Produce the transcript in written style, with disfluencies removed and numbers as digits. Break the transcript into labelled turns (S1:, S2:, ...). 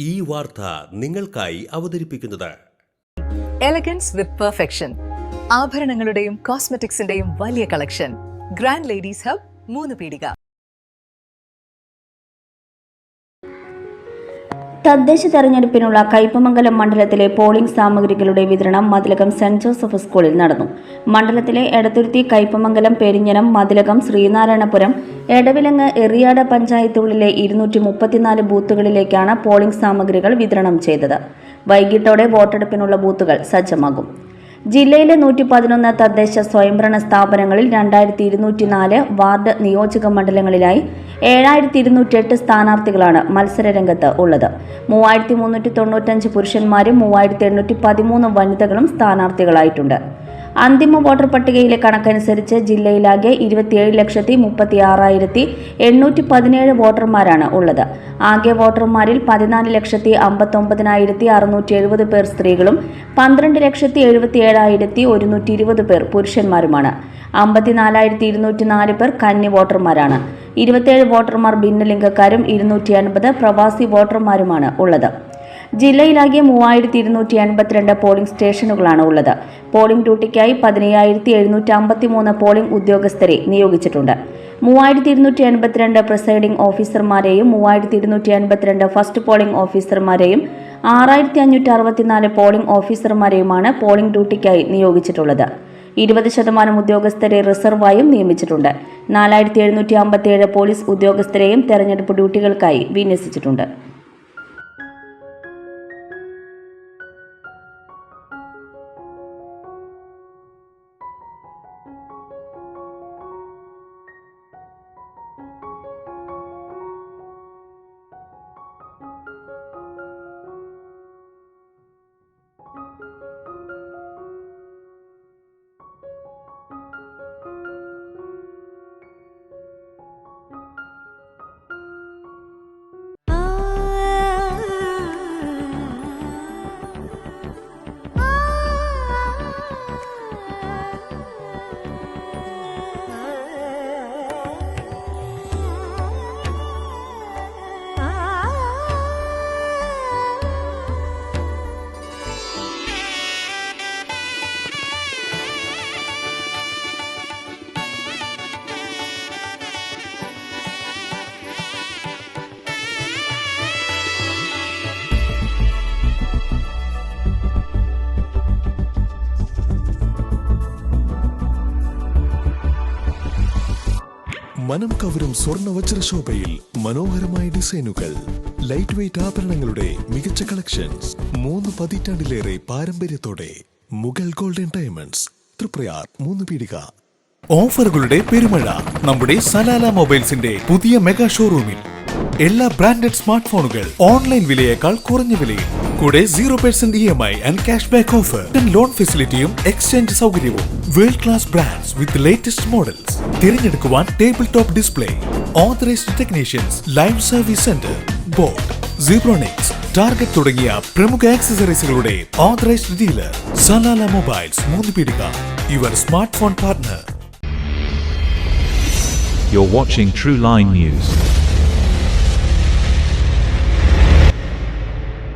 S1: ഈ വാർത്ത നിങ്ങൾക്കായി അവതരിപ്പിക്കുന്നത്
S2: എലഗൻസ് വിത്ത് പെർഫെക്ഷൻ. ആഭരണങ്ങളുടെയും കോസ്മെറ്റിക്സിന്റെയും വലിയ കളക്ഷൻ. ഗ്രാൻഡ് ലേഡീസ് ഹബ്, 3 പീടിക.
S3: തദ്ദേശ തെരഞ്ഞെടുപ്പിനുള്ള കയ്പമംഗലം മണ്ഡലത്തിലെ പോളിംഗ് സാമഗ്രികളുടെ വിതരണം മതിലകം സെന്റ് ജോസഫ് സ്കൂളിൽ നടന്നു. മണ്ഡലത്തിലെ എടത്തുരുത്തി, കയ്പമംഗലം, പെരിഞ്ഞനം, മതിലകം, ശ്രീനാരായണപുരം, എടവിലങ്ങ്, എറിയാട് പഞ്ചായത്തുകളിലെ 234 ബൂത്തുകളിലേക്കാണ് പോളിംഗ് സാമഗ്രികൾ വിതരണം ചെയ്തത്. വൈകിട്ടോടെ വോട്ടെടുപ്പിനുള്ള ബൂത്തുകൾ സജ്ജമാകും. ജില്ലയിലെ 111 തദ്ദേശ സ്വയംഭരണ സ്ഥാപനങ്ങളിൽ 2204 വാർഡ് നിയോജക മണ്ഡലങ്ങളിലായി 7208 സ്ഥാനാർത്ഥികളാണ് മത്സരരംഗത്ത് ഉള്ളത്. 3395 പുരുഷന്മാരും 3813 വനിതകളും സ്ഥാനാർത്ഥികളായിട്ടുണ്ട്. അന്തിമ വോട്ടർ പട്ടികയിലെ കണക്കനുസരിച്ച് ജില്ലയിലാകെ 27,36,817 വോട്ടർമാരാണ് ഉള്ളത്. ആകെ വോട്ടർമാരിൽ 14,59,670 പേർ സ്ത്രീകളും 12,77,120 പേർ പുരുഷന്മാരുമാണ്. 54,204 പേർ കന്നി വോട്ടർമാരാണ്. 27 വോട്ടർമാർ ഭിന്നലിംഗക്കാരും 250 പ്രവാസി വോട്ടർമാരുമാണ് ഉള്ളത്. ജില്ലയിലാകെ 3282 പോളിംഗ് സ്റ്റേഷനുകളാണ് ഉള്ളത്. പോളിംഗ് ഡ്യൂട്ടിക്കായി 15,753 പോളിംഗ് ഉദ്യോഗസ്ഥരെ നിയോഗിച്ചിട്ടുണ്ട്. 3282 പ്രിസൈഡിംഗ് ഓഫീസർമാരെയും 3282 ഫസ്റ്റ് പോളിംഗ് ഓഫീസർമാരെയും 6564 പോളിംഗ് ഓഫീസർമാരെയുമാണ് പോളിംഗ് ഡ്യൂട്ടിക്കായി നിയോഗിച്ചിട്ടുള്ളത്. 20% ഉദ്യോഗസ്ഥരെ റിസർവായും നിയമിച്ചിട്ടുണ്ട്. 4757 പോലീസ് ഉദ്യോഗസ്ഥരെയും തെരഞ്ഞെടുപ്പ് ഡ്യൂട്ടികൾക്കായി വിന്യസിച്ചിട്ടുണ്ട്.
S4: മനം കവരും സ്വർണ്ണ വജ്രശോഭയിൽ മനോഹരമായ ഡിസൈനുകൾ, ലൈറ്റ് വെയ്റ്റ് ആഭരണങ്ങളുടെ മികച്ച കളക്ഷൻസ്, 3 പതിറ്റാണ്ടിലേറെ പാരമ്പര്യത്തോടെ മുഗൾ ഗോൾഡൻ ഡയമണ്ട്സ്, തൃപ്രയാർ, 3 പീടിക.
S5: ഓഫറുകളുടെ പെരുമഴ നമ്മുടെ സലാല മൊബൈൽസിന്റെ പുതിയ മെഗാ ഷോറൂമിൽ. എല്ലാ ബ്രാൻഡഡ് സ്മാർട്ട് ഫോണുകൾ ഓൺലൈൻ വിലയേക്കാൾ കുറഞ്ഞ വിലയിൽ. കൂടെ 0% EMI and cash back offer, loan ഫെസിലിറ്റിയും എക്സ്ചേഞ്ച് സൗകര്യവും. World class brands with latest models. തിരഞ്ഞെടുക്കുവാൻ table top display, authorised technicians, live service centre, Boat, Zebronics, Target തുടങ്ങിയ പ്രമുഖ ആക്സസറീസുകളുടെ authorised dealer. Salalah mobiles, 3 Peedika, your smart phone partner.
S6: You're watching True Line News.